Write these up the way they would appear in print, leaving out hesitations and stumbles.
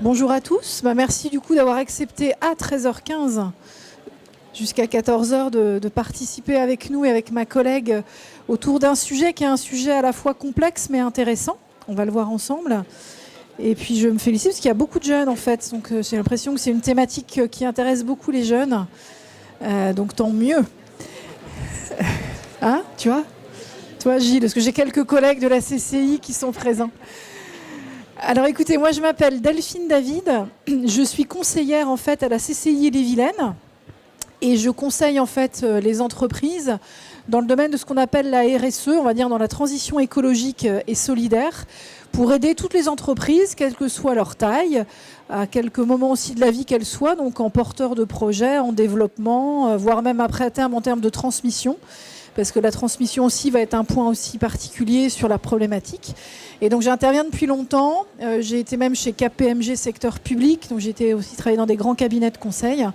Bonjour à tous. Merci du coup d'avoir accepté à 13h15 jusqu'à 14h de participer avec nous et avec ma collègue autour d'un sujet qui est un sujet à la fois complexe mais intéressant. On va le voir ensemble. Et puis je me félicite parce qu'il y a beaucoup de jeunes en fait. Donc j'ai l'impression que c'est une thématique qui intéresse beaucoup les jeunes. Donc tant mieux. Hein, tu vois ? Toi Gilles, parce que j'ai quelques collègues de la CCI qui sont présents. Alors écoutez, moi je m'appelle Delphine David, je suis conseillère en fait à la CCI Ille-et-Vilaine et je conseille en fait les entreprises dans le domaine de ce qu'on appelle la RSE, on va dire dans la transition écologique et solidaire, pour aider toutes les entreprises, quelle que soit leur taille, à quelques moments aussi de la vie qu'elles soient, donc en porteurs de projets, en développement, voire même après à terme en termes de transmission, parce que la transmission aussi va être un point aussi particulier sur la problématique. Et donc j'interviens depuis longtemps, j'ai été même chez KPMG secteur public, donc j'ai été aussi travaillé dans des grands cabinets de conseil,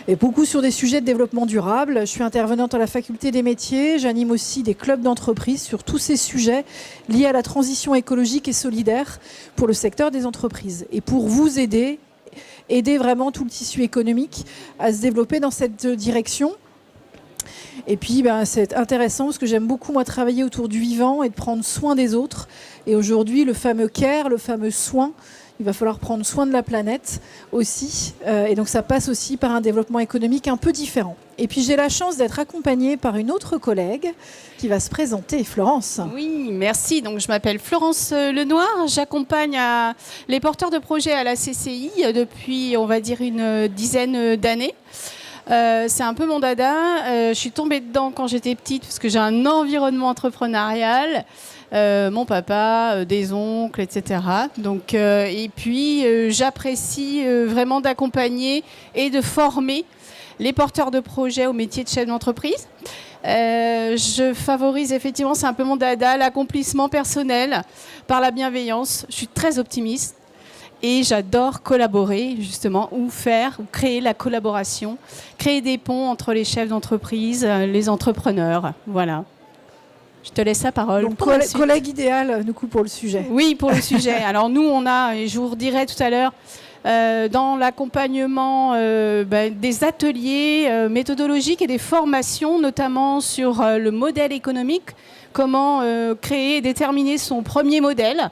et beaucoup sur des sujets de développement durable. Je suis intervenante à la faculté des métiers, j'anime aussi des clubs d'entreprise sur tous ces sujets liés à la transition écologique et solidaire pour le secteur des entreprises. Et pour vous aider vraiment tout le tissu économique à se développer dans cette direction. Et puis c'est intéressant parce que j'aime beaucoup moi travailler autour du vivant et de prendre soin des autres. Et aujourd'hui le fameux care, le fameux soin, il va falloir prendre soin de la planète aussi. Et donc ça passe aussi par un développement économique un peu différent. Et puis j'ai la chance d'être accompagnée par une autre collègue qui va se présenter, Florence. Oui, merci. Donc je m'appelle Florence Lenoir. J'accompagne les porteurs de projets à la CCI depuis on va dire une dizaine d'années. C'est un peu mon dada. Je suis tombée dedans quand j'étais petite parce que j'ai un environnement entrepreneurial. Mon papa, des oncles, etc. Donc, et puis, j'apprécie vraiment d'accompagner et de former les porteurs de projets au métier de chef d'entreprise. Je favorise effectivement, c'est un peu mon dada, l'accomplissement personnel par la bienveillance. Je suis très optimiste. Et j'adore collaborer, justement, ou créer la collaboration, créer des ponts entre les chefs d'entreprise, les entrepreneurs. Voilà. Je te laisse la parole. Donc, collègue idéal, du coup, pour le sujet. Oui, pour le sujet. Alors, nous, on a, et je vous redirai tout à l'heure, dans l'accompagnement des ateliers méthodologiques et des formations, notamment sur le modèle économique, comment créer et déterminer son premier modèle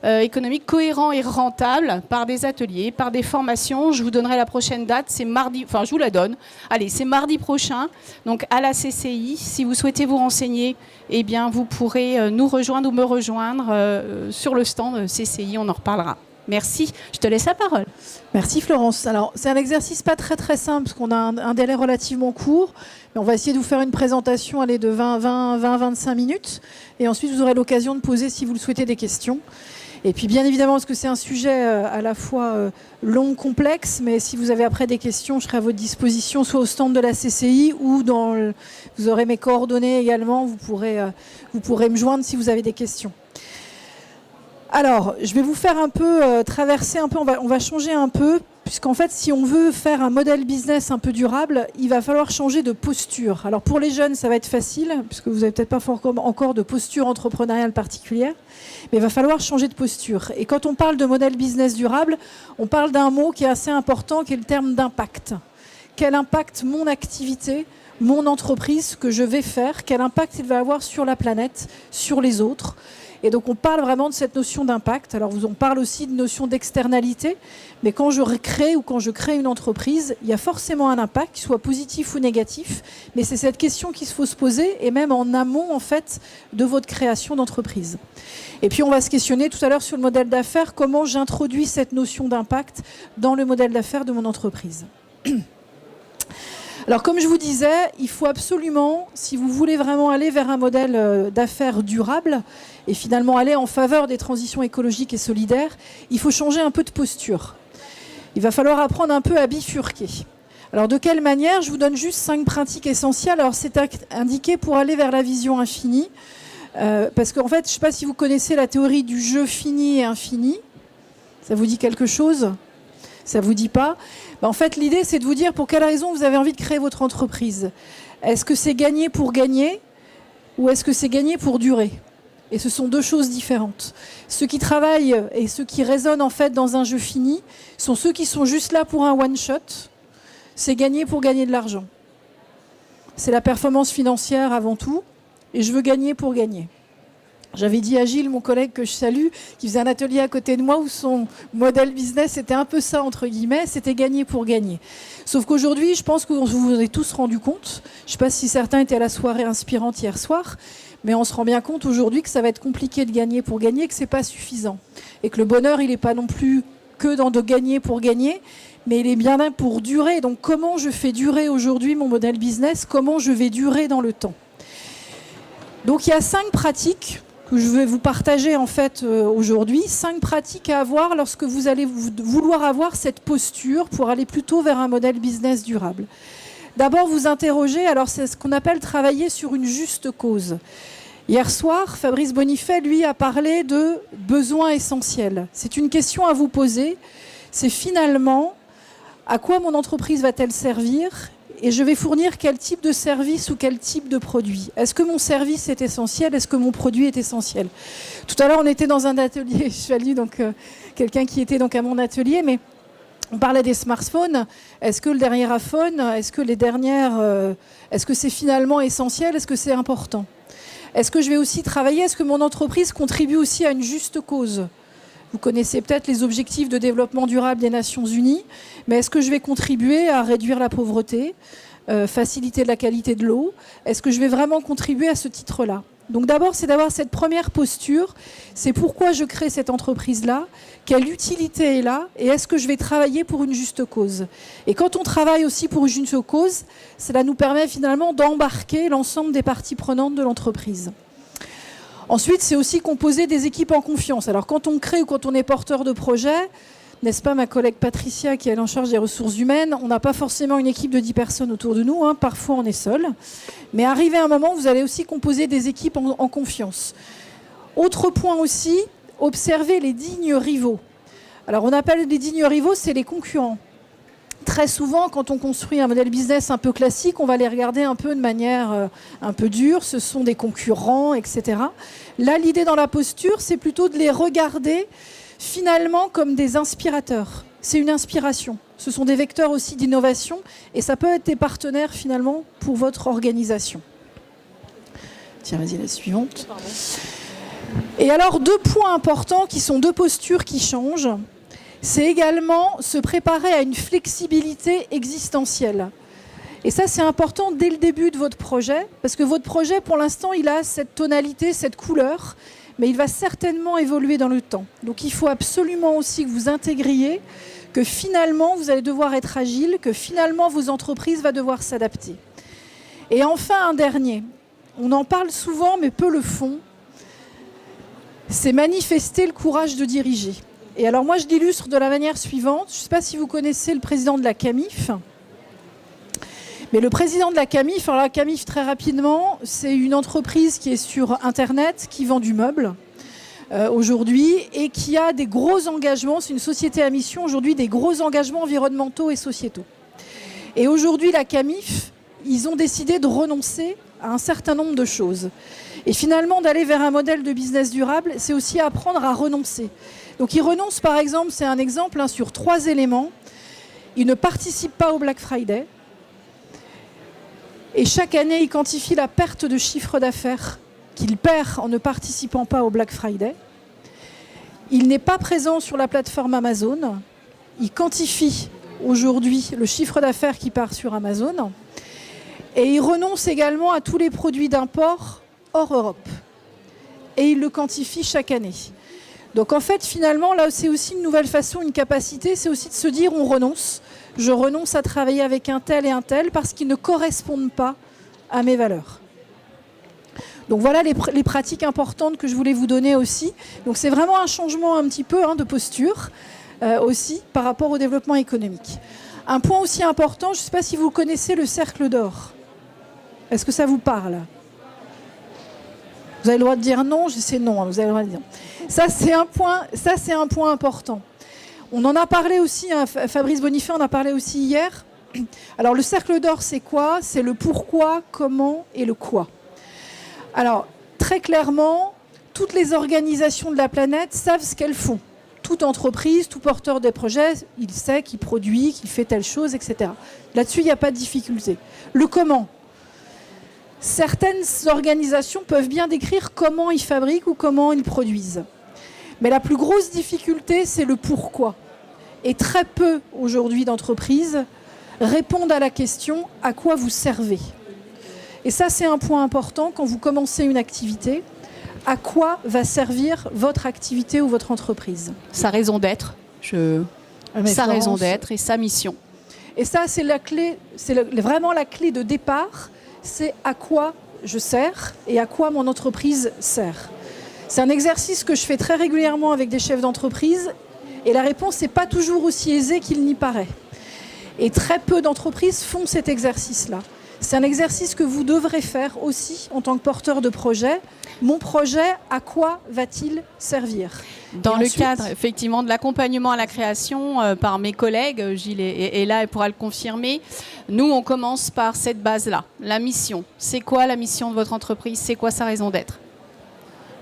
économique cohérent et rentable par des ateliers, par des formations. Je vous donnerai la prochaine date, c'est mardi, enfin je vous la donne. Allez, c'est mardi prochain, donc à la CCI. Si vous souhaitez vous renseigner, eh bien vous pourrez nous rejoindre ou me rejoindre sur le stand CCI, on en reparlera. Merci, je te laisse la parole. Merci Florence. Alors c'est un exercice pas très simple parce qu'on a un délai relativement court. Mais on va essayer de vous faire une présentation de 20-25 minutes. Et ensuite vous aurez l'occasion de poser, si vous le souhaitez, des questions. Et puis bien évidemment, parce que c'est un sujet à la fois long, complexe, mais si vous avez après des questions, je serai à votre disposition, soit au stand de la CCI ou vous aurez mes coordonnées également, vous pourrez me joindre si vous avez des questions. Alors, je vais vous faire un peu traverser un peu, on va changer un peu, puisqu'en fait, si on veut faire un modèle business un peu durable, il va falloir changer de posture. Alors pour les jeunes, ça va être facile, puisque vous n'avez peut-être pas encore de posture entrepreneuriale particulière, mais il va falloir changer de posture. Et quand on parle de modèle business durable, on parle d'un mot qui est assez important, qui est le terme d'impact. Quel impact mon activité, mon entreprise, ce que je vais faire, quel impact il va avoir sur la planète, sur les autres ? Et donc on parle vraiment de cette notion d'impact. Alors on parle aussi de notion d'externalité, mais quand je crée une entreprise, il y a forcément un impact, qu'il soit positif ou négatif, mais c'est cette question qu'il faut se poser, et même en amont en fait de votre création d'entreprise. Et puis on va se questionner tout à l'heure sur le modèle d'affaires, comment j'introduis cette notion d'impact dans le modèle d'affaires de mon entreprise. Alors comme je vous disais, il faut absolument, si vous voulez vraiment aller vers un modèle d'affaires durable et finalement aller en faveur des transitions écologiques et solidaires, il faut changer un peu de posture. Il va falloir apprendre un peu à bifurquer. Alors de quelle manière ? Je vous donne juste 5 pratiques essentielles. Alors c'est indiqué pour aller vers la vision infinie, parce qu'en fait, je ne sais pas si vous connaissez la théorie du jeu fini et infini. Ça vous dit quelque chose ? Ça ne vous dit pas ? En fait, l'idée, c'est de vous dire pour quelle raison vous avez envie de créer votre entreprise. Est-ce que c'est gagner pour gagner ou est-ce que c'est gagner pour durer ? Et ce sont deux choses différentes. Ceux qui travaillent et ceux qui raisonnent en fait dans un jeu fini sont ceux qui sont juste là pour un one-shot. C'est gagner pour gagner de l'argent. C'est la performance financière avant tout. Et je veux gagner pour gagner. J'avais dit à Gilles, mon collègue que je salue, qui faisait un atelier à côté de moi où son modèle business était un peu ça, entre guillemets, c'était gagner pour gagner. Sauf qu'aujourd'hui, je pense que vous vous en êtes tous rendu compte. Je ne sais pas si certains étaient à la soirée inspirante hier soir, mais on se rend bien compte aujourd'hui que ça va être compliqué de gagner pour gagner, que ce n'est pas suffisant. Et que le bonheur, il n'est pas non plus que dans de gagner pour gagner, mais il est bien là pour durer. Donc comment je fais durer aujourd'hui mon modèle business? Comment je vais durer dans le temps? Donc il y a 5 pratiques que je vais vous partager en fait aujourd'hui, 5 pratiques à avoir lorsque vous allez vouloir avoir cette posture pour aller plutôt vers un modèle business durable. D'abord vous interroger, alors c'est ce qu'on appelle travailler sur une juste cause. Hier soir, Fabrice Bonifay, lui, a parlé de besoins essentiels. C'est une question à vous poser, c'est finalement à quoi mon entreprise va-t-elle servir ? Et je vais fournir quel type de service ou quel type de produit. Est-ce que mon service est essentiel? Est-ce que mon produit est essentiel? Tout à l'heure, on était dans un atelier. Je salue donc quelqu'un qui était donc à mon atelier, mais on parlait des smartphones. Est-ce que le dernier iPhone, est-ce que les dernières, est-ce que c'est finalement essentiel? Est-ce que c'est important? Est-ce que je vais aussi travailler? Est-ce que mon entreprise contribue aussi à une juste cause? Vous connaissez peut-être les objectifs de développement durable des Nations Unies, mais est-ce que je vais contribuer à réduire la pauvreté, faciliter la qualité de l'eau? Est-ce que je vais vraiment contribuer à ce titre-là? Donc d'abord, c'est d'avoir cette première posture, c'est pourquoi je crée cette entreprise-là, quelle utilité est là, et est-ce que je vais travailler pour une juste cause? Et quand on travaille aussi pour une juste cause, cela nous permet finalement d'embarquer l'ensemble des parties prenantes de l'entreprise. Ensuite, c'est aussi composer des équipes en confiance. Alors, quand on crée ou quand on est porteur de projet, n'est-ce pas ma collègue Patricia qui est en charge des ressources humaines, on n'a pas forcément une équipe de 10 personnes autour de nous, hein, parfois on est seul. Mais arrivé à un moment, vous allez aussi composer des équipes en confiance. Autre point aussi, observer les dignes rivaux. Alors, on appelle les dignes rivaux, c'est les concurrents. Très souvent, quand on construit un modèle business un peu classique, on va les regarder un peu de manière un peu dure. Ce sont des concurrents, etc. Là, l'idée dans la posture, c'est plutôt de les regarder finalement comme des inspirateurs. C'est une inspiration. Ce sont des vecteurs aussi d'innovation et ça peut être des partenaires finalement pour votre organisation. Tiens, vas-y, la suivante. Et alors, 2 points importants qui sont 2 postures qui changent. C'est également se préparer à une flexibilité existentielle. Et ça, c'est important dès le début de votre projet, parce que votre projet, pour l'instant, il a cette tonalité, cette couleur, mais il va certainement évoluer dans le temps. Donc il faut absolument aussi que vous intégriez que finalement, vous allez devoir être agile, que finalement, vos entreprises vont devoir s'adapter. Et enfin, un dernier. On en parle souvent, mais peu le font. C'est manifester le courage de diriger. Et alors moi, je l'illustre de la manière suivante. Je ne sais pas si vous connaissez le président de la CAMIF. Mais le président de la CAMIF, alors la CAMIF, très rapidement, c'est une entreprise qui est sur Internet, qui vend du meuble aujourd'hui et qui a des gros engagements. C'est une société à mission aujourd'hui, des gros engagements environnementaux et sociétaux. Et aujourd'hui, la CAMIF, ils ont décidé de renoncer à un certain nombre de choses. Et finalement, d'aller vers un modèle de business durable, c'est aussi apprendre à renoncer. Donc ils renoncent, par exemple, c'est un exemple sur 3 éléments. Ils ne participent pas au Black Friday. Et chaque année, ils quantifient la perte de chiffre d'affaires qu'il perd en ne participant pas au Black Friday. Il n'est pas présent sur la plateforme Amazon. Il quantifie aujourd'hui le chiffre d'affaires qui part sur Amazon. Et il renonce également à tous les produits d'import hors Europe. Et il le quantifie chaque année. Donc en fait, finalement, là, c'est aussi une nouvelle façon, une capacité, c'est aussi de se dire on renonce. Je renonce à travailler avec un tel et un tel parce qu'ils ne correspondent pas à mes valeurs. Donc voilà les pratiques importantes que je voulais vous donner aussi. Donc c'est vraiment un changement un petit peu de posture aussi par rapport au développement économique. Un point aussi important, je ne sais pas si vous connaissez le cercle d'or. Est-ce que ça vous parle ? Vous avez le droit de dire non, c'est non, vous avez le droit de dire. Ça, c'est un point important. On en a parlé aussi, Fabrice Bonifay en a parlé aussi hier. Alors, le cercle d'or, c'est quoi? C'est le pourquoi, comment et le quoi. Alors, très clairement, toutes les organisations de la planète savent ce qu'elles font. Toute entreprise, tout porteur de projet, il sait qu'il produit, qu'il fait telle chose, etc. Là-dessus, il n'y a pas de difficulté. Le comment. Certaines organisations peuvent bien décrire comment ils fabriquent ou comment ils produisent. Mais la plus grosse difficulté, c'est le pourquoi. Et très peu, aujourd'hui, d'entreprises répondent à la question « à quoi vous servez ?» Et ça, c'est un point important quand vous commencez une activité. À quoi va servir votre activité ou votre entreprise? Sa raison d'être, sa raison d'être et sa mission. Et ça, c'est la clé, vraiment la clé de départ, c'est à quoi je sers et à quoi mon entreprise sert. C'est un exercice que je fais très régulièrement avec des chefs d'entreprise et la réponse n'est pas toujours aussi aisée qu'il n'y paraît. Et très peu d'entreprises font cet exercice-là. C'est un exercice que vous devrez faire aussi en tant que porteur de projet. Mon projet, à quoi va-t-il servir? Dans le cadre effectivement de l'accompagnement à la création par mes collègues, Gilles est là et pourra le confirmer, nous on commence par cette base-là, la mission. C'est quoi la mission de votre entreprise? C'est quoi sa raison d'être?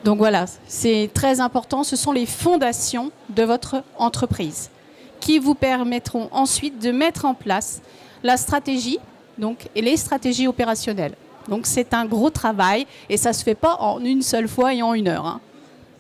Donc voilà, c'est très important, ce sont les fondations de votre entreprise qui vous permettront ensuite de mettre en place la stratégie et les stratégies opérationnelles. Donc c'est un gros travail et ça ne se fait pas en une seule fois et en 1 heure. Hein.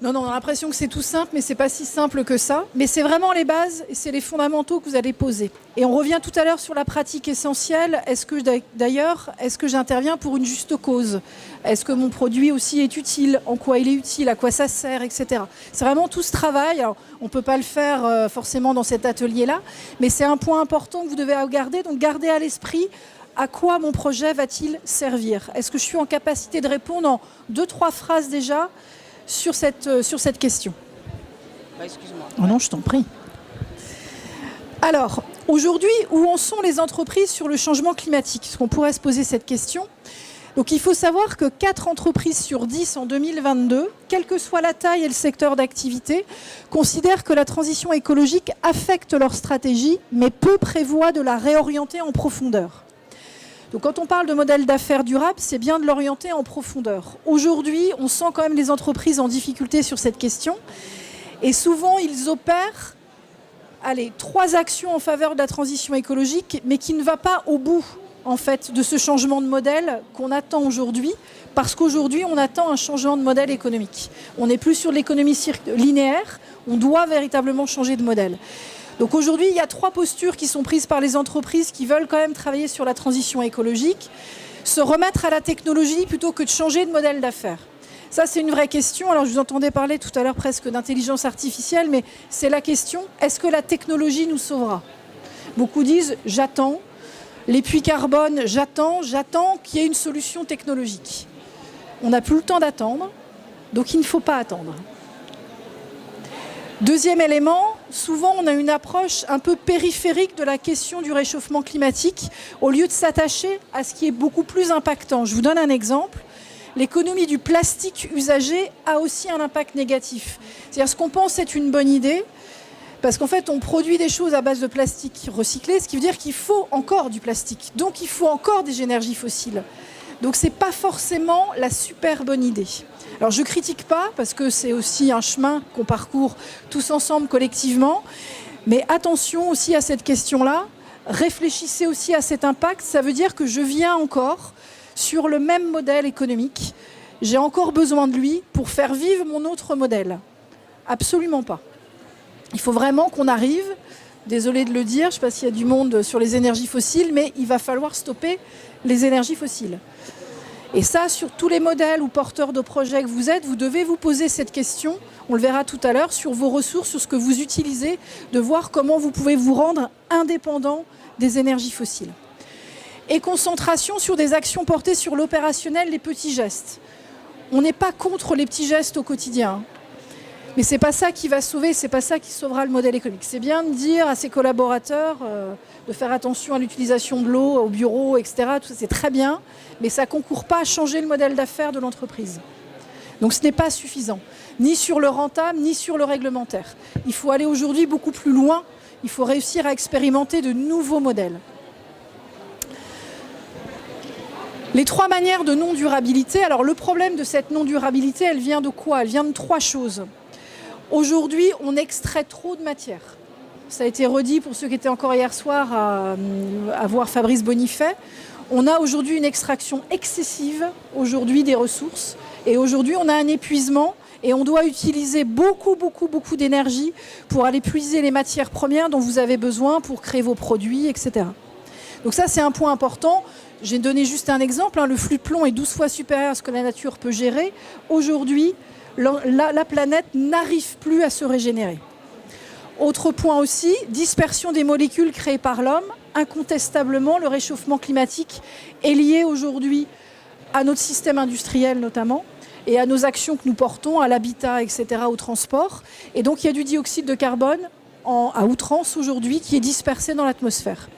Non, on a l'impression que c'est tout simple, mais ce n'est pas si simple que ça. Mais c'est vraiment les bases et c'est les fondamentaux que vous allez poser. Et on revient tout à l'heure sur la pratique essentielle. Est-ce que j'interviens pour une juste cause? Est-ce que mon produit aussi est utile? En quoi il est utile? À quoi ça sert? Etc. C'est vraiment tout ce travail. Alors, on ne peut pas le faire forcément dans cet atelier-là, mais c'est un point important que vous devez garder. Donc gardez à l'esprit à quoi mon projet va-t-il servir? Est-ce que je suis en capacité de répondre en 2-3 phrases déjà sur cette question? Excuse-moi. Oh non, je t'en prie. Alors, aujourd'hui, où en sont les entreprises sur le changement climatique? Parce qu'on pourrait se poser cette question. Donc, il faut savoir que 4 entreprises sur 10 en 2022, quelle que soit la taille et le secteur d'activité, considèrent que la transition écologique affecte leur stratégie, mais peu prévoient de la réorienter en profondeur. Donc quand on parle de modèle d'affaires durable, c'est bien de l'orienter en profondeur. Aujourd'hui, on sent quand même les entreprises en difficulté sur cette question. Et souvent, ils opèrent 3 actions en faveur de la transition écologique, mais qui ne va pas au bout en fait, de ce changement de modèle qu'on attend aujourd'hui. Parce qu'aujourd'hui, on attend un changement de modèle économique. On n'est plus sur l'économie linéaire, on doit véritablement changer de modèle. Donc aujourd'hui, il y a 3 postures qui sont prises par les entreprises qui veulent quand même travailler sur la transition écologique. Se remettre à la technologie plutôt que de changer de modèle d'affaires. Ça, c'est une vraie question. Alors, je vous entendais parler tout à l'heure presque d'intelligence artificielle, mais c'est la question, est-ce que la technologie nous sauvera? Beaucoup disent, j'attends. Les puits carbone, j'attends qu'il y ait une solution technologique. On n'a plus le temps d'attendre, donc il ne faut pas attendre. Deuxième élément, souvent on a une approche un peu périphérique de la question du réchauffement climatique au lieu de s'attacher à ce qui est beaucoup plus impactant. Je vous donne un exemple. L'économie du plastique usagé a aussi un impact négatif. C'est-à-dire ce qu'on pense être une bonne idée, parce qu'en fait on produit des choses à base de plastique recyclé, ce qui veut dire qu'il faut encore du plastique. Donc il faut encore des énergies fossiles. Donc ce n'est pas forcément la super bonne idée. Alors je ne critique pas, parce que c'est aussi un chemin qu'on parcourt tous ensemble collectivement, mais attention aussi à cette question-là, réfléchissez aussi à cet impact, ça veut dire que je viens encore sur le même modèle économique, j'ai encore besoin de lui pour faire vivre mon autre modèle. Absolument pas. Il faut vraiment qu'on arrive, désolé de le dire, je ne sais pas s'il y a du monde sur les énergies fossiles, mais il va falloir stopper les énergies fossiles. Et ça, sur tous les modèles ou porteurs de projets que vous êtes, vous devez vous poser cette question, on le verra tout à l'heure, sur vos ressources, sur ce que vous utilisez, de voir comment vous pouvez vous rendre indépendant des énergies fossiles. Et concentration sur des actions portées sur l'opérationnel, les petits gestes. On n'est pas contre les petits gestes au quotidien, mais ce n'est pas ça qui va sauver, ce n'est pas ça qui sauvera le modèle économique. C'est bien de dire à ses collaborateurs de faire attention à l'utilisation de l'eau au bureau, etc. Tout ça, c'est très bien, mais ça ne concourt pas à changer le modèle d'affaires de l'entreprise. Donc ce n'est pas suffisant, ni sur le rentable, ni sur le réglementaire. Il faut aller aujourd'hui beaucoup plus loin, il faut réussir à expérimenter de nouveaux modèles. Les 3 manières de non-durabilité. Alors le problème de cette non-durabilité, elle vient de quoi? Elle vient de 3 choses. Aujourd'hui, on extrait trop de matière. Ça a été redit pour ceux qui étaient encore hier soir à voir Fabrice Bonifay. On a aujourd'hui une extraction excessive aujourd'hui des ressources. Et aujourd'hui, on a un épuisement et on doit utiliser beaucoup d'énergie pour aller puiser les matières premières dont vous avez besoin pour créer vos produits, etc. Donc ça, c'est un point important. J'ai donné juste un exemple. Le flux de plomb est 12 fois supérieur à ce que la nature peut gérer. Aujourd'hui, la planète n'arrive plus à se régénérer. Autre point aussi, dispersion des molécules créées par l'homme. Incontestablement, le réchauffement climatique est lié aujourd'hui à notre système industriel notamment et à nos actions que nous portons, à l'habitat, etc., au transport. Et donc, il y a du dioxyde de carbone à outrance aujourd'hui qui est dispersé dans l'atmosphère.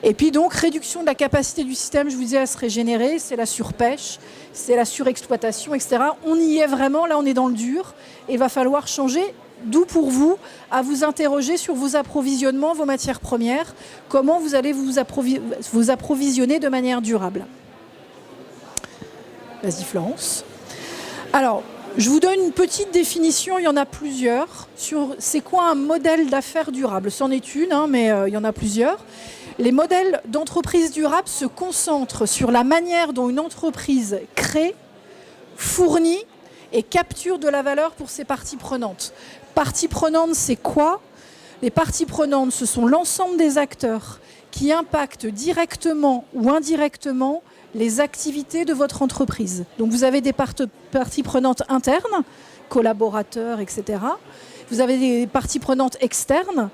Et puis donc, réduction de la capacité du système, je vous disais, à se régénérer, c'est la surpêche, c'est la surexploitation, etc. On y est vraiment, là on est dans le dur, et il va falloir changer, d'où pour vous, à vous interroger sur vos approvisionnements, vos matières premières, comment vous allez vous approvisionner de manière durable. Vas-y Florence. Alors, je vous donne une petite définition, il y en a plusieurs, sur c'est quoi un modèle d'affaires durable. C'en est une, mais il y en a plusieurs. Les modèles d'entreprise durable se concentrent sur la manière dont une entreprise crée, fournit et capture de la valeur pour ses parties prenantes. Parties prenantes, c'est quoi? Les parties prenantes, ce sont l'ensemble des acteurs qui impactent directement ou indirectement les activités de votre entreprise. Donc vous avez des parties prenantes internes, collaborateurs, etc. Vous avez des parties prenantes externes,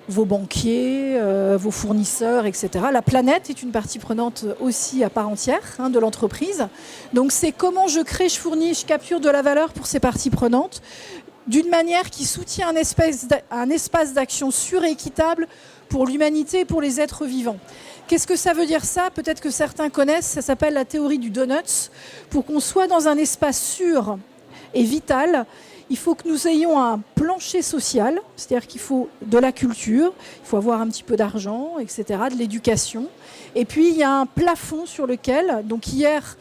vos banquiers, vos fournisseurs, etc. La planète est une partie prenante aussi à part entière de l'entreprise. Donc c'est comment je crée, je fournis, je capture de la valeur pour ces parties prenantes d'une manière qui soutient un espace d'action sûr et équitable pour l'humanité et pour les êtres vivants. Qu'est-ce que ça veut dire ça? Peut-être que certains connaissent, ça s'appelle la théorie du donut. Pour qu'on soit dans un espace sûr et vital, il faut que nous ayons un plancher social, c'est-à-dire qu'il faut de la culture, il faut avoir un petit peu d'argent, etc., de l'éducation. Et puis, il y a un plafond sur lequel, donc hier,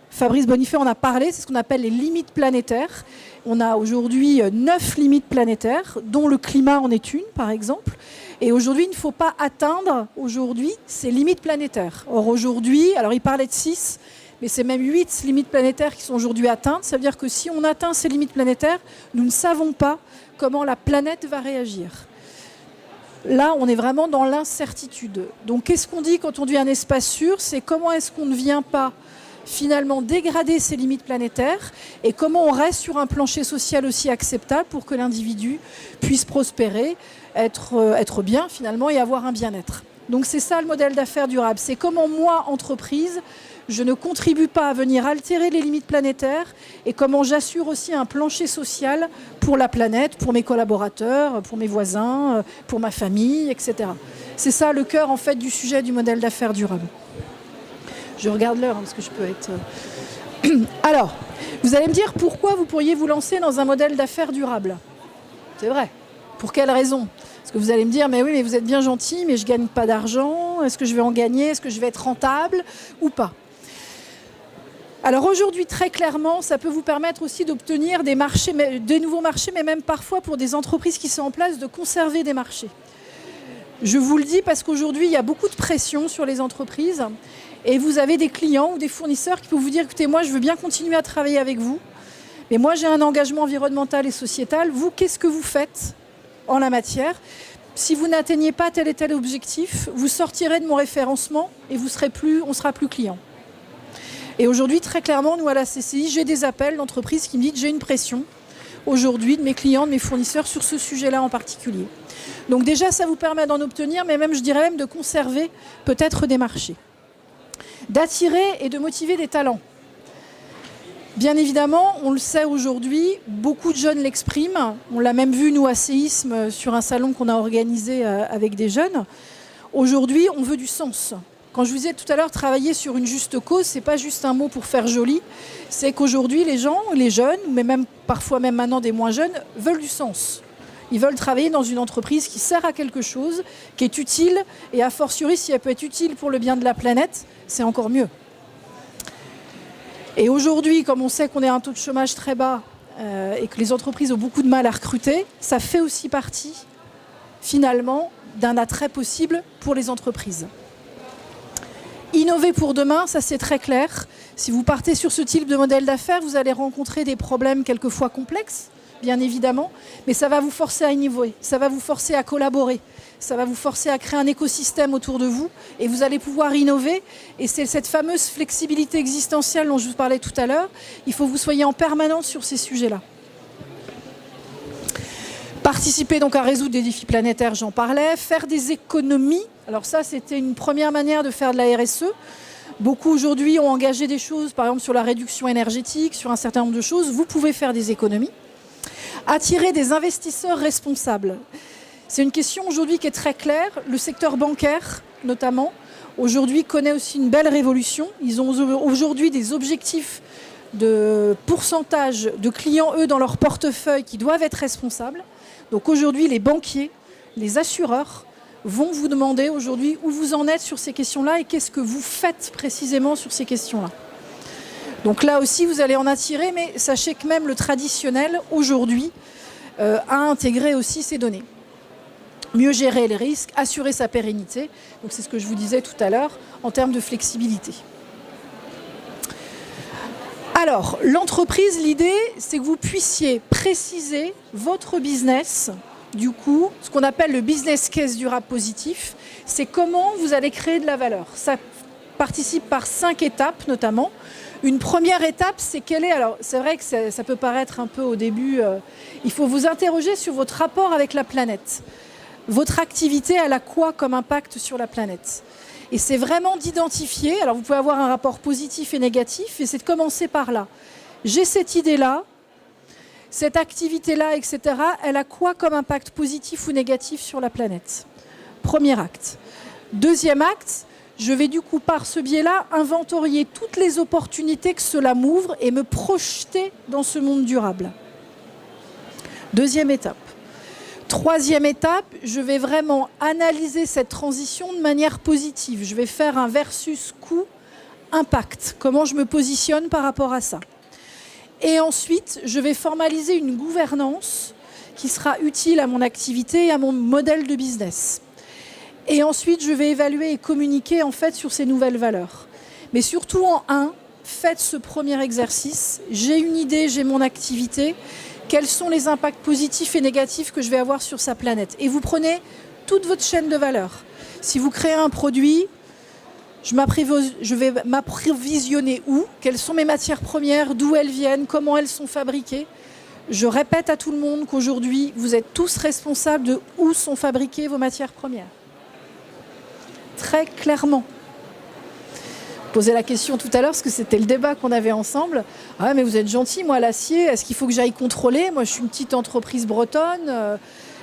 Fabrice Bonifay en a parlé, c'est ce qu'on appelle les limites planétaires. On a aujourd'hui 9 limites planétaires, dont le climat en est une, par exemple. Et aujourd'hui, il ne faut pas atteindre ces limites planétaires. Or, aujourd'hui, alors il parlait de 6, mais c'est même 8 limites planétaires qui sont aujourd'hui atteintes. Ça veut dire que si on atteint ces limites planétaires, nous ne savons pas comment la planète va réagir. Là, on est vraiment dans l'incertitude. Donc, qu'est-ce qu'on dit quand on dit un espace sûr? C'est comment est-ce qu'on ne vient pas finalement dégrader ces limites planétaires et comment on reste sur un plancher social aussi acceptable pour que l'individu puisse prospérer, être bien finalement et avoir un bien-être. Donc, c'est ça le modèle d'affaires durable. C'est comment moi, entreprise, je ne contribue pas à venir altérer les limites planétaires et comment j'assure aussi un plancher social pour la planète, pour mes collaborateurs, pour mes voisins, pour ma famille, etc. C'est ça le cœur en fait du sujet du modèle d'affaires durable. Je regarde l'heure parce que je peux être... Alors, vous allez me dire pourquoi vous pourriez vous lancer dans un modèle d'affaires durable. C'est vrai. Pour quelle raison? Parce que vous allez me dire, mais oui, mais vous êtes bien gentil, mais je ne gagne pas d'argent. Est-ce que je vais en gagner? Est-ce que je vais être rentable ou pas? Alors aujourd'hui, très clairement, ça peut vous permettre aussi d'obtenir des nouveaux marchés, mais même parfois pour des entreprises qui sont en place, de conserver des marchés. Je vous le dis parce qu'aujourd'hui, il y a beaucoup de pression sur les entreprises et vous avez des clients ou des fournisseurs qui peuvent vous dire, écoutez, moi, je veux bien continuer à travailler avec vous, mais moi, j'ai un engagement environnemental et sociétal. Vous, qu'est-ce que vous faites en la matière? Si vous n'atteignez pas tel et tel objectif, vous sortirez de mon référencement et on ne sera plus client. Et aujourd'hui, très clairement, nous, à la CCI, j'ai des appels d'entreprises qui me disent que j'ai une pression aujourd'hui de mes clients, de mes fournisseurs sur ce sujet-là en particulier. Donc déjà, ça vous permet d'en obtenir, mais même, je dirais même, de conserver peut-être des marchés. D'attirer et de motiver des talents. Bien évidemment, on le sait aujourd'hui, beaucoup de jeunes l'expriment. On l'a même vu, nous, à Séisme, sur un salon qu'on a organisé avec des jeunes. Aujourd'hui, on veut du sens. Quand je vous disais tout à l'heure, travailler sur une juste cause, ce n'est pas juste un mot pour faire joli. C'est qu'aujourd'hui, les gens, les jeunes, mais même parfois même maintenant des moins jeunes, veulent du sens. Ils veulent travailler dans une entreprise qui sert à quelque chose, qui est utile, et a fortiori, si elle peut être utile pour le bien de la planète, c'est encore mieux. Et aujourd'hui, comme on sait qu'on a un taux de chômage très bas et que les entreprises ont beaucoup de mal à recruter, ça fait aussi partie, finalement, d'un attrait possible pour les entreprises. Innover pour demain, ça c'est très clair. Si vous partez sur ce type de modèle d'affaires, vous allez rencontrer des problèmes quelquefois complexes, bien évidemment, mais ça va vous forcer à innover, ça va vous forcer à collaborer, ça va vous forcer à créer un écosystème autour de vous et vous allez pouvoir innover. Et c'est cette fameuse flexibilité existentielle dont je vous parlais tout à l'heure. Il faut que vous soyez en permanence sur ces sujets-là. Participer donc à résoudre des défis planétaires, j'en parlais. Faire des économies. Alors ça, c'était une première manière de faire de la RSE. Beaucoup aujourd'hui ont engagé des choses, par exemple sur la réduction énergétique, sur un certain nombre de choses. Vous pouvez faire des économies. Attirer des investisseurs responsables. C'est une question aujourd'hui qui est très claire. Le secteur bancaire, notamment, aujourd'hui connaît aussi une belle révolution. Ils ont aujourd'hui des objectifs de pourcentage de clients, eux, dans leur portefeuille qui doivent être responsables. Donc aujourd'hui, les banquiers, les assureurs vont vous demander aujourd'hui où vous en êtes sur ces questions-là et qu'est-ce que vous faites précisément sur ces questions-là. Donc là aussi, vous allez en attirer, mais sachez que même le traditionnel, aujourd'hui, a intégré aussi ces données. Mieux gérer les risques, assurer sa pérennité. Donc c'est ce que je vous disais tout à l'heure en termes de flexibilité. Alors, l'entreprise, l'idée, c'est que vous puissiez préciser votre business. Du coup, ce qu'on appelle le business case durable positif, c'est comment vous allez créer de la valeur. Ça participe par 5 étapes notamment. Une première étape, c'est quelle est... Alors, c'est vrai que ça peut paraître un peu au début... il faut vous interroger sur votre rapport avec la planète. Votre activité, elle a quoi comme impact sur la planète ? Et c'est vraiment d'identifier, alors vous pouvez avoir un rapport positif et négatif, et c'est de commencer par là. J'ai cette idée-là, cette activité-là, etc., elle a quoi comme impact positif ou négatif sur la planète ? Premier acte. Deuxième acte, je vais du coup par ce biais-là inventorier toutes les opportunités que cela m'ouvre et me projeter dans ce monde durable. Deuxième étape. Troisième étape, je vais vraiment analyser cette transition de manière positive. Je vais faire un versus coût-impact. Comment je me positionne par rapport à ça. Et ensuite, je vais formaliser une gouvernance qui sera utile à mon activité et à mon modèle de business. Et ensuite, je vais évaluer et communiquer en fait sur ces nouvelles valeurs. Mais surtout en faites ce premier exercice. J'ai une idée, j'ai mon activité. Quels sont les impacts positifs et négatifs que je vais avoir sur sa planète ? Et vous prenez toute votre chaîne de valeur. Si vous créez un produit, je vais m'approvisionner où ? Quelles sont mes matières premières ? D'où elles viennent ? Comment elles sont fabriquées ? Je répète à tout le monde qu'aujourd'hui, vous êtes tous responsables de où sont fabriquées vos matières premières. Très clairement. Posé la question tout à l'heure, parce que c'était le débat qu'on avait ensemble. Ah, mais vous êtes gentil, moi, l'acier, est-ce qu'il faut que j'aille contrôler ? Moi, je suis une petite entreprise bretonne.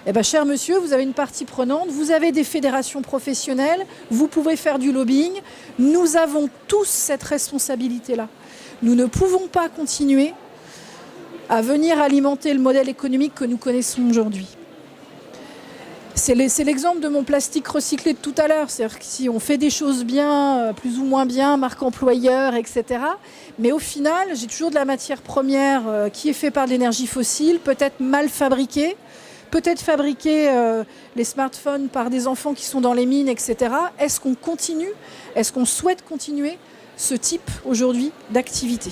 Eh bien, cher monsieur, vous avez une partie prenante, vous avez des fédérations professionnelles, vous pouvez faire du lobbying. Nous avons tous cette responsabilité-là. Nous ne pouvons pas continuer à venir alimenter le modèle économique que nous connaissons aujourd'hui. C'est l'exemple de mon plastique recyclé de tout à l'heure. C'est-à-dire que si on fait des choses bien, plus ou moins bien, marque employeur, etc. Mais au final, j'ai toujours de la matière première qui est faite par de l'énergie fossile, peut-être mal fabriquée, peut-être fabriquer les smartphones par des enfants qui sont dans les mines, etc. Est-ce qu'on continue ? Est-ce qu'on souhaite continuer ce type aujourd'hui d'activité ?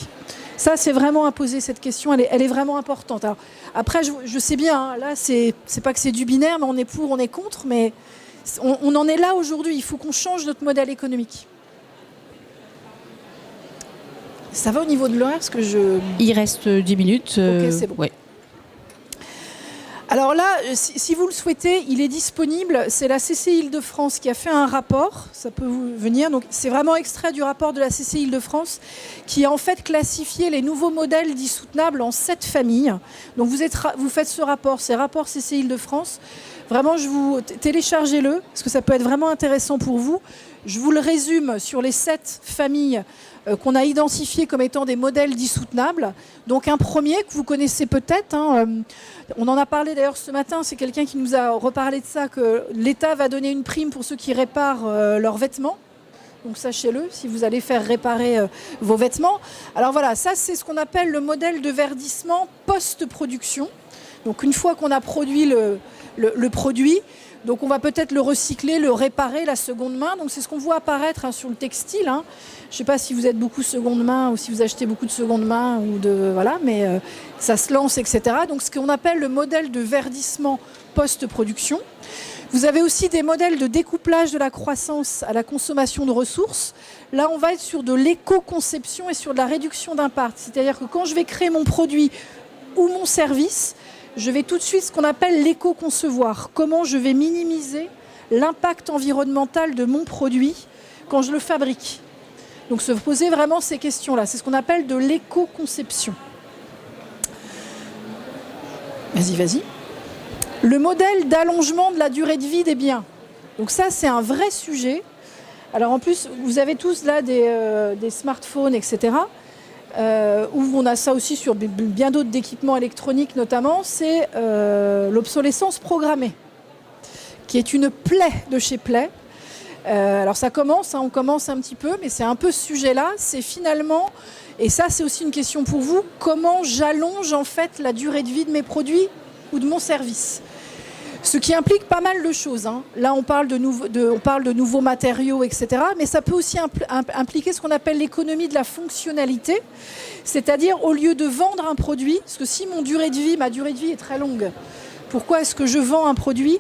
Ça, c'est vraiment à poser cette question, elle est vraiment importante. Alors, après, je sais bien, hein, là, c'est pas que c'est du binaire, mais on est pour, on est contre, mais on en est là aujourd'hui. Il faut qu'on change notre modèle économique. Ça va au niveau de l'horaire, parce que Il reste 10 minutes. Ok, c'est bon. Ouais. Alors là, si vous le souhaitez, il est disponible. C'est la CCI Île-de-France qui a fait un rapport. Ça peut vous venir. Donc, c'est vraiment extrait du rapport de la CCI Île-de-France qui a en fait classifié les nouveaux modèles dits soutenables en 7 familles. Donc, vous faites ce rapport, c'est rapport CCI Île-de-France. Vraiment, téléchargez-le parce que ça peut être vraiment intéressant pour vous. Je vous le résume sur les 7 familles qu'on a identifiées comme étant des modèles dits soutenables. Donc un premier que vous connaissez peut-être, on en a parlé d'ailleurs ce matin, c'est quelqu'un qui nous a reparlé de ça, que l'État va donner une prime pour ceux qui réparent leurs vêtements. Donc sachez-le, si vous allez faire réparer vos vêtements. Alors voilà, ça c'est ce qu'on appelle le modèle de verdissement post-production. Donc une fois qu'on a produit le produit, donc on va peut-être le recycler, le réparer, la seconde main. Donc c'est ce qu'on voit apparaître sur le textile. Je ne sais pas si vous êtes beaucoup seconde main ou si vous achetez beaucoup de seconde main voilà, mais ça se lance, etc. Donc ce qu'on appelle le modèle de verdissement post-production. Vous avez aussi des modèles de découplage de la croissance à la consommation de ressources. Là, on va être sur de l'éco-conception et sur de la réduction d'impact. C'est-à-dire que quand je vais créer mon produit ou mon service, je vais tout de suite ce qu'on appelle l'éco-concevoir. Comment je vais minimiser l'impact environnemental de mon produit quand je le fabrique. Donc se poser vraiment ces questions-là. C'est ce qu'on appelle de l'éco-conception. Vas-y. Le modèle d'allongement de la durée de vie des biens. Donc ça, c'est un vrai sujet. Alors en plus, vous avez tous là des smartphones, etc. Où on a ça aussi sur bien d'autres équipements électroniques notamment, c'est l'obsolescence programmée, qui est une plaie de chez Play. Alors ça commence, on commence un petit peu, mais c'est un peu ce sujet-là. C'est finalement, et ça c'est aussi une question pour vous, comment j'allonge en fait la durée de vie de mes produits ou de mon service. Ce qui implique pas mal de choses. Là, on parle de nouveaux matériaux, etc. Mais ça peut aussi impliquer ce qu'on appelle l'économie de la fonctionnalité. C'est-à-dire, au lieu de vendre un produit, parce que si ma durée de vie est très longue, pourquoi est-ce que je vends un produit?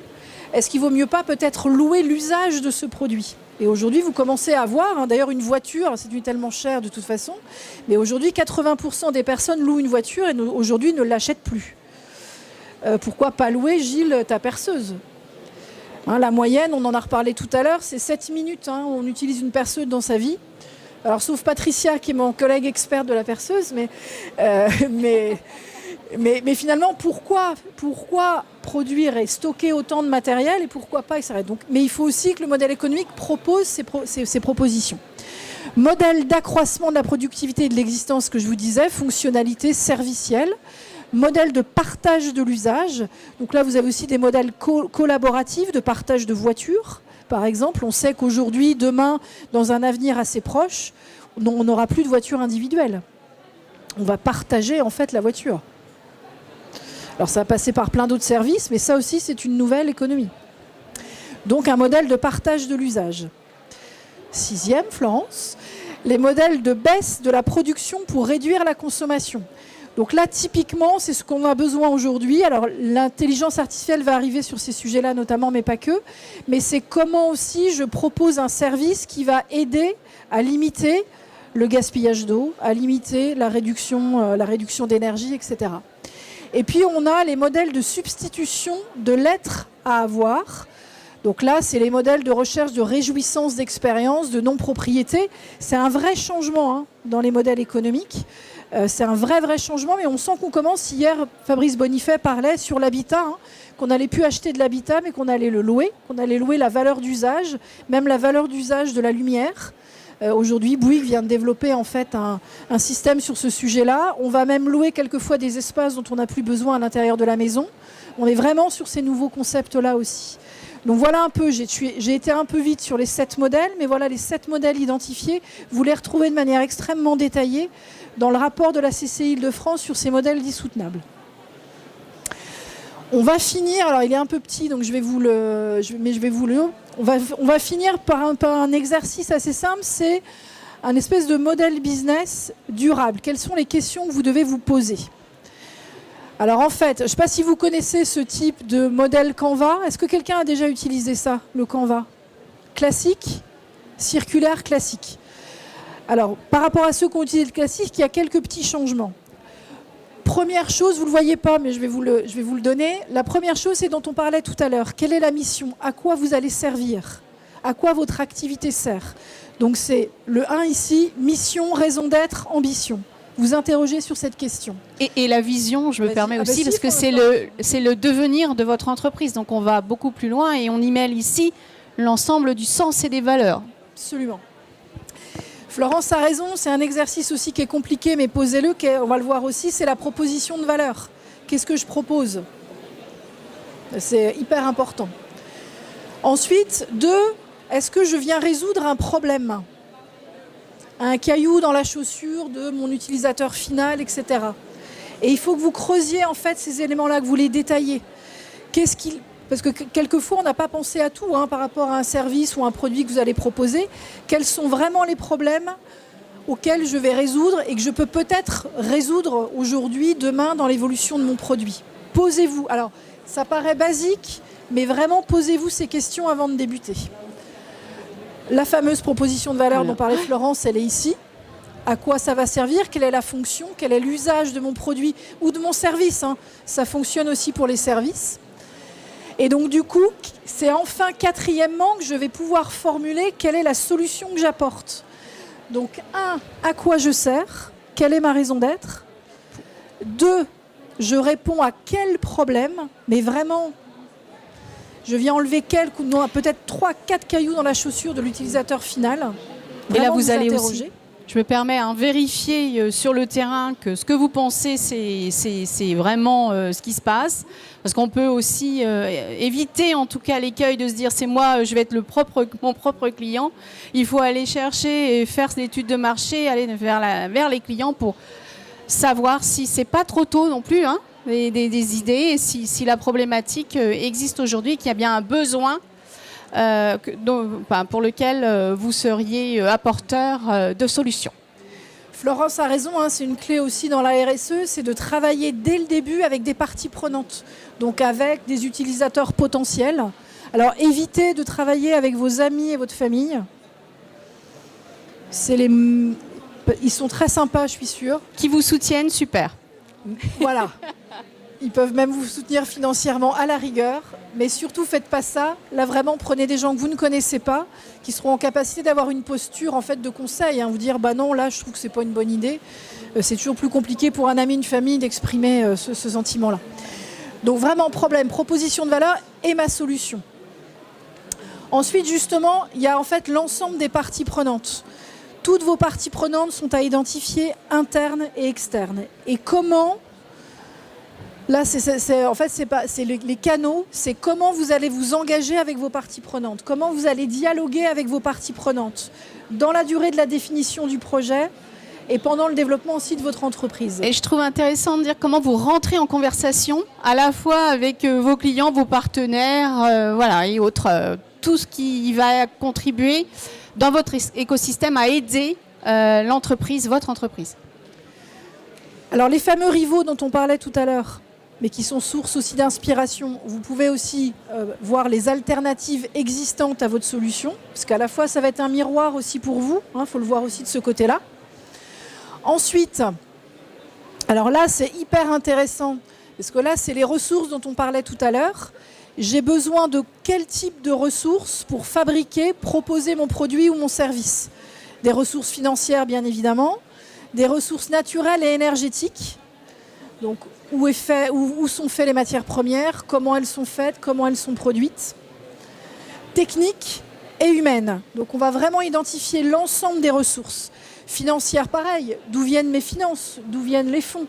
Est-ce qu'il ne vaut mieux pas peut-être louer l'usage de ce produit? Et aujourd'hui, vous commencez à voir, d'ailleurs une voiture, c'est devenu tellement cher de toute façon, mais aujourd'hui, 80% des personnes louent une voiture et aujourd'hui ne l'achètent plus. Pourquoi pas louer, Gilles, ta perceuse? La moyenne, on en a reparlé tout à l'heure, c'est 7 minutes. On utilise une perceuse dans sa vie. Alors, sauf Patricia, qui est mon collègue expert de la perceuse, mais finalement, pourquoi produire et stocker autant de matériel et pourquoi pas, etc. Donc, mais il faut aussi que le modèle économique propose ces propositions. Modèle d'accroissement de la productivité et de l'existence que je vous disais, fonctionnalité servicielle. Modèle de partage de l'usage. Donc là, vous avez aussi des modèles collaboratifs de partage de voitures. Par exemple, on sait qu'aujourd'hui, demain, dans un avenir assez proche, on n'aura plus de voitures individuelles. On va partager en fait la voiture. Alors ça va passer par plein d'autres services, mais ça aussi, c'est une nouvelle économie. Donc un modèle de partage de l'usage. 6e, Florence, les modèles de baisse de la production pour réduire la consommation. Donc là, typiquement, c'est ce qu'on a besoin aujourd'hui. Alors, l'intelligence artificielle va arriver sur ces sujets-là notamment, mais pas que. Mais c'est comment aussi je propose un service qui va aider à limiter le gaspillage d'eau, à limiter la réduction d'énergie, etc. Et puis, on a les modèles de substitution de l'être à avoir. Donc là, c'est les modèles de recherche de réjouissance d'expérience, de non-propriété. C'est un vrai changement dans les modèles économiques. C'est un vrai changement, mais on sent qu'on commence. Hier, Fabrice Bonifay parlait sur l'habitat, qu'on n'allait plus acheter de l'habitat, mais qu'on allait le louer, qu'on allait louer la valeur d'usage, même la valeur d'usage de la lumière. Aujourd'hui, Bouygues vient de développer en fait un système sur ce sujet-là. On va même louer quelquefois des espaces dont on n'a plus besoin à l'intérieur de la maison. On est vraiment sur ces nouveaux concepts-là aussi. Donc voilà un peu, j'ai été un peu vite sur les 7 modèles, mais voilà les 7 modèles identifiés. Vous les retrouvez de manière extrêmement détaillée dans le rapport de la CCI Île-de-France sur ces modèles dits soutenables. On va finir, alors il est un peu petit, donc on va finir par un exercice assez simple, c'est un espèce de modèle business durable. Quelles sont les questions que vous devez vous poser ? Alors en fait, je ne sais pas si vous connaissez ce type de modèle Canva. Est-ce que quelqu'un a déjà utilisé ça, le Canva ? Classique, circulaire, classique. Alors, par rapport à ceux qui ont utilisé le classique, il y a quelques petits changements. Première chose, vous ne le voyez pas, mais je vais vous le donner. La première chose, c'est dont on parlait tout à l'heure. Quelle est la mission ? À quoi vous allez servir ? À quoi votre activité sert ? Donc c'est le 1 ici, mission, raison d'être, ambition. Vous interrogez sur cette question. Et la vision, je me permets aussi, parce que c'est le devenir de votre entreprise. Donc on va beaucoup plus loin et on y mêle ici l'ensemble du sens et des valeurs. Absolument. Florence a raison, c'est un exercice aussi qui est compliqué, mais posez-le, on va le voir aussi, c'est la proposition de valeur. Qu'est-ce que je propose ? C'est hyper important. Ensuite, 2, est-ce que je viens résoudre un problème ? un caillou dans la chaussure de mon utilisateur final, etc. Et il faut que vous creusiez en fait ces éléments-là, que vous les détaillez. Parce que quelquefois, on n'a pas pensé à tout par rapport à un service ou un produit que vous allez proposer. Quels sont vraiment les problèmes auxquels je vais résoudre et que je peux peut-être résoudre aujourd'hui, demain, dans l'évolution de mon produit. Posez-vous. Alors, ça paraît basique, mais vraiment, posez-vous ces questions avant de débuter. La fameuse proposition de valeur dont parlait Florence, elle est ici. À quoi ça va servir? Quelle est la fonction? Quel est l'usage de mon produit ou de mon service? Ça fonctionne aussi pour les services. Et donc, du coup, c'est enfin quatrièmement que je vais pouvoir formuler quelle est la solution que j'apporte. Donc, 1, à quoi je sers? Quelle est ma raison d'être? 2, je réponds à quel problème? Mais vraiment, je viens enlever peut-être 3, 4 cailloux dans la chaussure de l'utilisateur final. Et là, vous allez aussi, je me permets, vérifier sur le terrain que ce que vous pensez, c'est vraiment ce qui se passe. Parce qu'on peut aussi éviter, en tout cas, l'écueil de se dire c'est moi, je vais être mon propre client. Il faut aller chercher et faire l'étude de marché, aller vers les clients pour savoir si c'est pas trop tôt non plus, des idées, et si la problématique existe aujourd'hui, qu'il y a bien un besoin pour lequel vous seriez apporteur de solutions. Florence a raison, c'est une clé aussi dans la RSE, c'est de travailler dès le début avec des parties prenantes, donc avec des utilisateurs potentiels. Alors évitez de travailler avec vos amis et votre famille. Ils sont très sympas, je suis sûre. Qui vous soutiennent, super. Voilà. Ils peuvent même vous soutenir financièrement à la rigueur, mais surtout faites pas ça. Là vraiment, prenez des gens que vous ne connaissez pas, qui seront en capacité d'avoir une posture en fait de conseil. Vous dire non, là je trouve que c'est pas une bonne idée. C'est toujours plus compliqué pour un ami, une famille d'exprimer ce sentiment-là. Donc vraiment proposition de valeur et ma solution. Ensuite justement, il y a en fait l'ensemble des parties prenantes. Toutes vos parties prenantes sont à identifier internes et externes. Et comment? Là, c'est les canaux, c'est comment vous allez vous engager avec vos parties prenantes, comment vous allez dialoguer avec vos parties prenantes dans la durée de la définition du projet et pendant le développement aussi de votre entreprise. Et je trouve intéressant de dire comment vous rentrez en conversation à la fois avec vos clients, vos partenaires, et autres, tout ce qui va contribuer dans votre écosystème à aider l'entreprise, votre entreprise. Alors les fameux rivaux dont on parlait tout à l'heure, mais qui sont source aussi d'inspiration. Vous pouvez aussi voir les alternatives existantes à votre solution, parce qu'à la fois, ça va être un miroir aussi pour vous. Faut le voir aussi de ce côté-là. Ensuite, alors là, c'est hyper intéressant, parce que là, c'est les ressources dont on parlait tout à l'heure. J'ai besoin de quel type de ressources pour fabriquer, proposer mon produit ou mon service? Des ressources financières, bien évidemment, des ressources naturelles et énergétiques. Donc, où sont faites les matières premières, comment elles sont faites, comment elles sont produites. Techniques et humaines. Donc, on va vraiment identifier l'ensemble des ressources. Financières, pareil. D'où viennent mes finances? D'où viennent les fonds?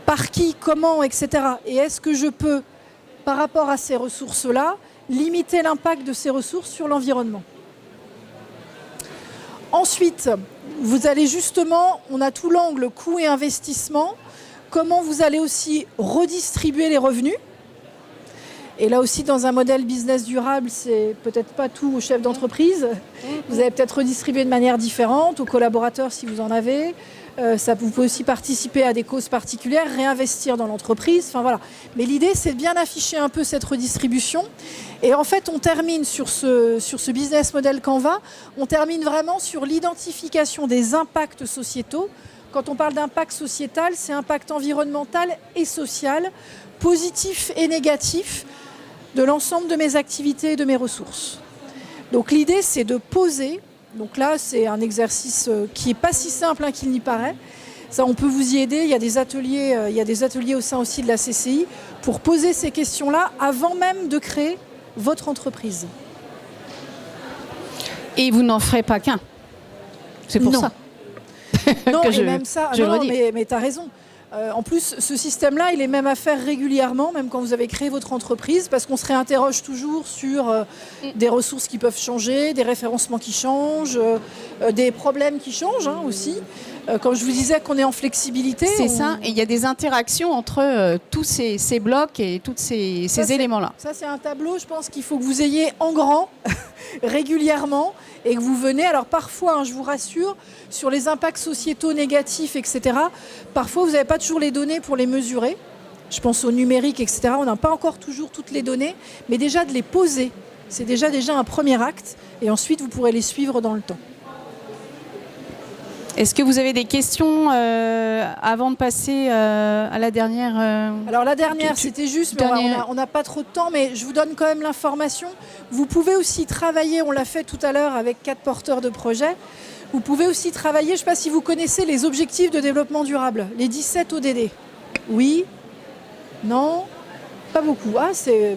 Par qui? Comment? Etc. Et est-ce que je peux, par rapport à ces ressources-là, limiter l'impact de ces ressources sur l'environnement? Ensuite, vous allez justement, on a tout l'angle coût et investissement. Comment vous allez aussi redistribuer les revenus? Et là aussi, dans un modèle business durable, c'est peut-être pas tout au chef d'entreprise. Vous allez peut-être redistribuer de manière différente aux collaborateurs si vous en avez. Vous pouvez aussi participer à des causes particulières, réinvestir dans l'entreprise. Voilà. Mais l'idée, c'est de bien afficher un peu cette redistribution. Et en fait, on termine sur ce business model Canva, on termine vraiment sur l'identification des impacts sociétaux. Quand on parle d'impact sociétal, c'est impact environnemental et social, positif et négatif, de l'ensemble de mes activités et de mes ressources. Donc l'idée, c'est de poser. Donc là, c'est un exercice qui n'est pas si simple qu'il n'y paraît. Ça, on peut vous y aider. Il y a des ateliers au sein aussi de la CCI pour poser ces questions-là avant même de créer votre entreprise. Et vous n'en ferez pas qu'un. C'est pour ça. Non, et même ça. Mais tu as raison. En plus, ce système-là, il est même à faire régulièrement, même quand vous avez créé votre entreprise, parce qu'on se réinterroge toujours sur des ressources qui peuvent changer, des référencements qui changent, des problèmes qui changent aussi. Comme je vous disais qu'on est en flexibilité. C'est ça, et il y a des interactions entre tous ces blocs et tous ces éléments-là. Ça, c'est un tableau, je pense qu'il faut que vous ayez en grand régulièrement et que vous venez. Alors parfois, je vous rassure, sur les impacts sociétaux négatifs, etc., parfois vous n'avez pas toujours les données pour les mesurer. Je pense au numérique, etc. On n'a pas encore toujours toutes les données, mais déjà de les poser, c'est déjà un premier acte, et ensuite vous pourrez les suivre dans le temps. Est-ce que vous avez des questions avant de passer à la dernière Alors la dernière, c'était juste, mais on n'a pas trop de temps, mais je vous donne quand même l'information. Vous pouvez aussi travailler, on l'a fait tout à l'heure avec 4 porteurs de projets, vous pouvez aussi travailler, je ne sais pas si vous connaissez les objectifs de développement durable, les 17 ODD. Oui? Non? Pas beaucoup. Ah, c'est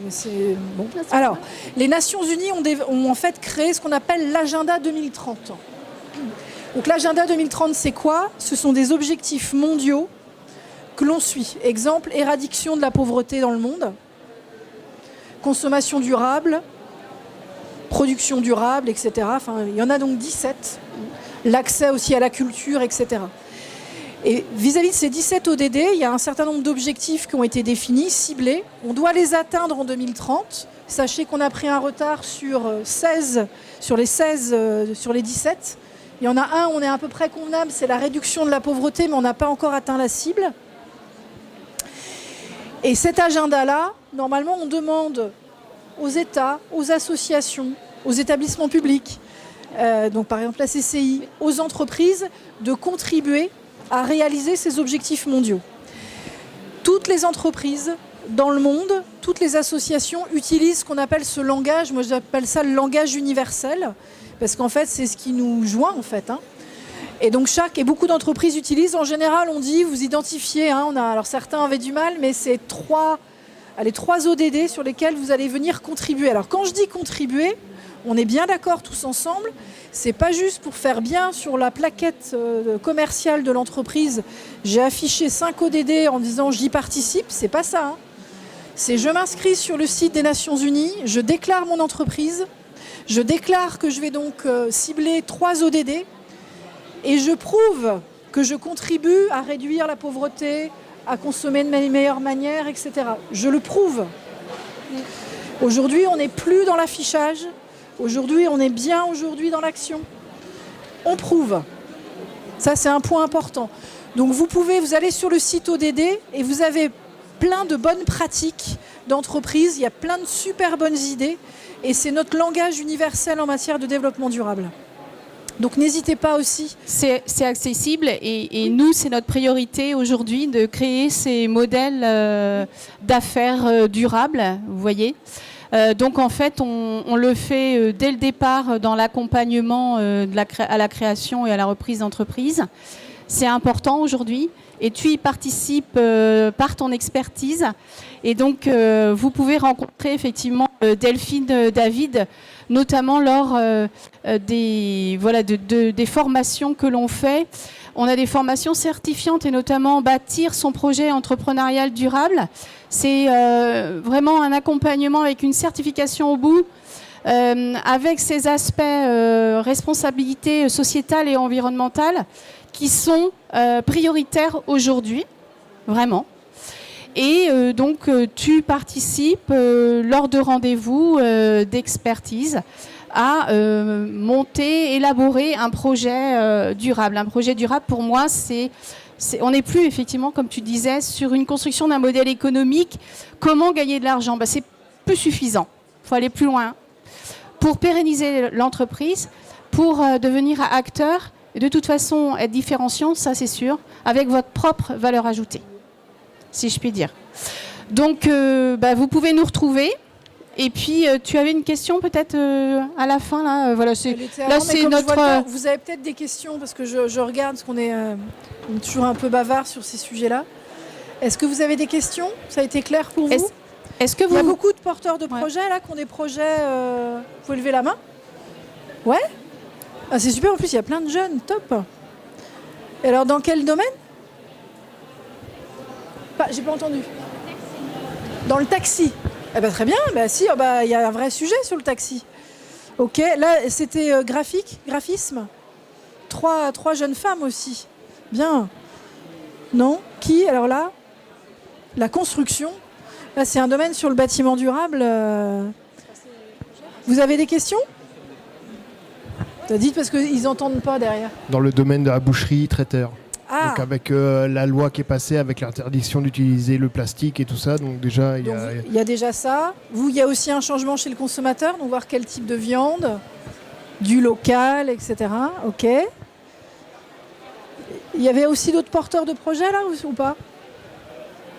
bon. Alors, les Nations Unies ont en fait créé ce qu'on appelle l'agenda 2030. Donc l'agenda 2030, c'est quoi? Ce sont des objectifs mondiaux que l'on suit. Exemple, éradication de la pauvreté dans le monde, consommation durable, production durable, etc. Enfin, il y en a donc 17. L'accès aussi à la culture, etc. Et vis-à-vis de ces 17 ODD, il y a un certain nombre d'objectifs qui ont été définis, ciblés. On doit les atteindre en 2030. Sachez qu'on a pris un retard sur les 17. Il y en a un, on est à peu près convenable, c'est la réduction de la pauvreté, mais on n'a pas encore atteint la cible. Et cet agenda-là, normalement, on demande aux États, aux associations, aux établissements publics, donc par exemple la CCI, aux entreprises, de contribuer à réaliser ces objectifs mondiaux. Toutes les entreprises dans le monde, toutes les associations utilisent ce qu'on appelle ce langage, moi j'appelle ça le langage universel, parce qu'en fait, c'est ce qui nous joint, en fait. Et donc, beaucoup d'entreprises utilisent. En général, on dit, vous identifiez, alors certains avaient du mal, mais c'est 3 ODD sur lesquels vous allez venir contribuer. Alors, quand je dis contribuer, on est bien d'accord tous ensemble. C'est pas juste pour faire bien sur la plaquette commerciale de l'entreprise. J'ai affiché 5 ODD en disant j'y participe. C'est pas ça. C'est je m'inscris sur le site des Nations Unies, je déclare mon entreprise. Je déclare que je vais donc cibler 3 ODD et je prouve que je contribue à réduire la pauvreté, à consommer de meilleure manière, etc. Je le prouve. Aujourd'hui, on n'est plus dans l'affichage. Aujourd'hui, on est bien dans l'action. On prouve. Ça, c'est un point important. Donc, vous allez sur le site ODD et vous avez plein de bonnes pratiques d'entreprise. Il y a plein de super bonnes idées. Et c'est notre langage universel en matière de développement durable. Donc n'hésitez pas aussi. C'est accessible et nous, c'est notre priorité aujourd'hui de créer ces modèles d'affaires durables, vous voyez. Donc en fait, on le fait dès le départ dans l'accompagnement à la création et à la reprise d'entreprise. C'est important aujourd'hui et tu y participes par ton expertise. Et donc, vous pouvez rencontrer effectivement Delphine David, notamment lors des formations que l'on fait. On a des formations certifiantes et notamment bâtir son projet entrepreneurial durable. C'est vraiment un accompagnement avec une certification au bout, avec ces aspects responsabilité sociétale et environnementale qui sont prioritaires aujourd'hui, vraiment. Et donc, tu participes lors de rendez-vous d'expertise à élaborer un projet durable. Un projet durable, pour moi, on n'est plus, effectivement, comme tu disais, sur une construction d'un modèle économique. Comment gagner de l'argent? C'est plus suffisant. Il faut aller plus loin pour pérenniser l'entreprise, pour devenir acteur, et de toute façon, être différenciant, ça c'est sûr, avec votre propre valeur ajoutée, si je puis dire. Donc, vous pouvez nous retrouver. Et puis, tu avais une question peut-être à la fin là. Voilà, c'est notre. Vous avez peut-être des questions parce que je regarde parce qu'on est toujours un peu bavard sur ces sujets-là. Est-ce que vous avez des questions? Ça a été clair pour vous? Est-ce que Il y a beaucoup de porteurs de projets là qui ont des projets. Vous pouvez lever la main? Ouais. Ah, c'est super. En plus, il y a plein de jeunes. Top. Et alors, dans quel domaine? J'ai pas entendu. Dans le taxi. Eh ben, très bien, si, y a un vrai sujet sur le taxi. Ok, là c'était graphisme. Trois jeunes femmes aussi. Bien. Non? Qui? Alors là, la construction. Là, c'est un domaine sur le bâtiment durable. Vous avez des questions? Dites parce qu'ils n'entendent pas derrière. Dans le domaine de la boucherie, traiteur. Ah. Donc avec la loi qui est passée avec l'interdiction d'utiliser le plastique et tout ça, donc déjà il y a déjà ça. Il y a aussi un changement chez le consommateur, donc voir quel type de viande, du local, etc. Ok. Il y avait aussi d'autres porteurs de projets là ou pas?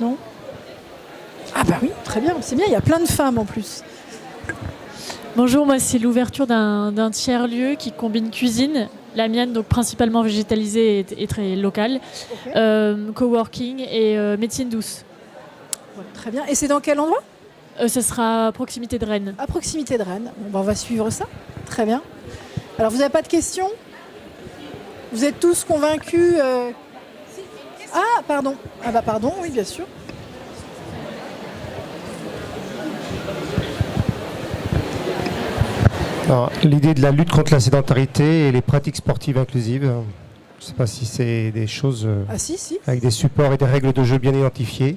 Non? Ah bah oui, très bien, c'est bien, il y a plein de femmes en plus. Bonjour, moi c'est l'ouverture d'un tiers-lieu qui combine cuisine, la mienne donc principalement végétalisée et très locale, okay. Coworking et médecine douce. Ouais, très bien, et c'est dans quel endroit? Ce sera à proximité de Rennes. À proximité de Rennes, on va suivre ça, très bien. Alors vous n'avez pas de questions? Vous êtes tous convaincus Ah, pardon. Ah bah pardon, oui, bien sûr. L'idée de la lutte contre la sédentarité et les pratiques sportives inclusives, je ne sais pas si c'est des choses si. Avec des supports et des règles de jeu bien identifiées.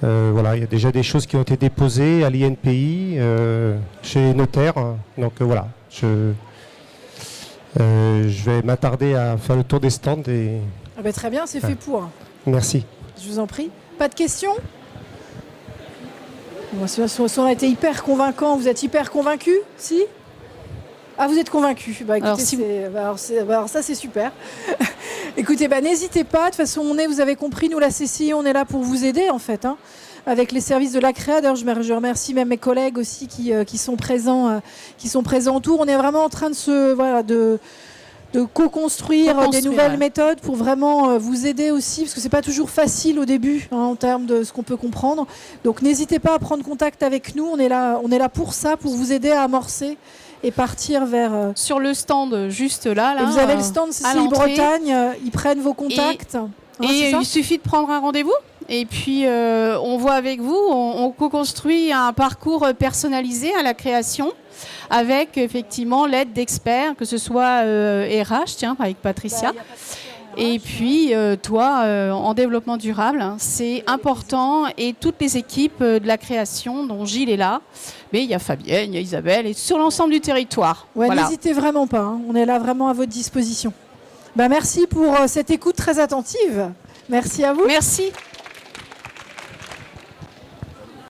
Voilà, il y a déjà des choses qui ont été déposées à l'INPI, chez les notaires. Donc voilà, je vais m'attarder à faire le tour des stands. Ah bah, très bien, c'est fait pour. Merci. Je vous en prie. Pas de questions? On a été hyper convaincants. Vous êtes hyper convaincus? Si? Ah, vous êtes convaincus. Bah, écoutez, alors ça, c'est super. Écoutez, n'hésitez pas. De toute façon, vous avez compris, nous, la CCI, on est là pour vous aider, en fait, avec les services de l'ACREA. D'ailleurs, je remercie même mes collègues aussi qui sont présents autour. On est vraiment en train de co-construire des nouvelles méthodes pour vraiment vous aider aussi, parce que c'est pas toujours facile au début en termes de ce qu'on peut comprendre. Donc n'hésitez pas à prendre contact avec nous, on est là pour ça, pour vous aider à amorcer et partir vers... Sur le stand, juste là. Et vous avez le stand CCI Bretagne, ils prennent vos contacts. Et il suffit de prendre un rendez-vous. Et puis, on voit avec vous, on co-construit un parcours personnalisé à la création avec effectivement l'aide d'experts, que ce soit RH, avec Patricia. Et puis, toi, en développement durable, c'est important. Et toutes les équipes de la création, dont Gilles est là, mais il y a Fabienne, il y a Isabelle, et sur l'ensemble du territoire. Ouais, voilà. N'hésitez vraiment pas, on est là vraiment à votre disposition. Merci pour cette écoute très attentive. Merci à vous. Merci.